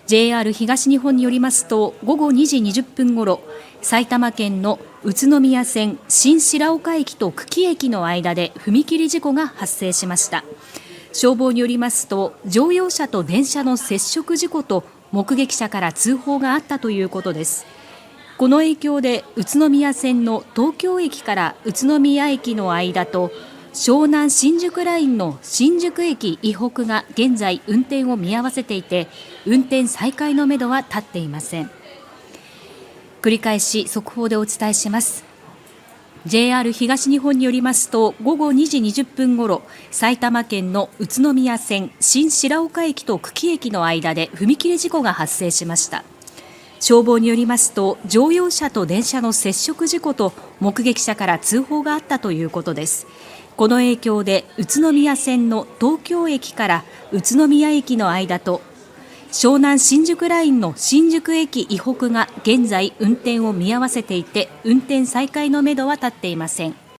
JR 東日本によりますと、午後2時20分ごろ、埼玉県の宇都宮線新白岡駅と久喜駅の間で踏切事故が発生しました。消防によりますと、乗用車と電車の接触事故と目撃者から通報があったということです。この影響で宇都宮線の東京駅から宇都宮駅の間と湘南新宿ラインの新宿駅以北が現在運転を見合わせていて、運転再開のめどは立っていません。繰り返し速報でお伝えします。JR 東日本によりますと、午後2時20分ごろ、埼玉県の宇都宮線新白岡駅と久喜駅の間で踏切事故が発生しました。消防によりますと、乗用車と電車の接触事故と目撃者から通報があったということです。この影響で宇都宮線の東京駅から宇都宮駅の間と湘南新宿ラインの新宿駅以北が現在運転を見合わせていて、運転再開のめどは立っていません。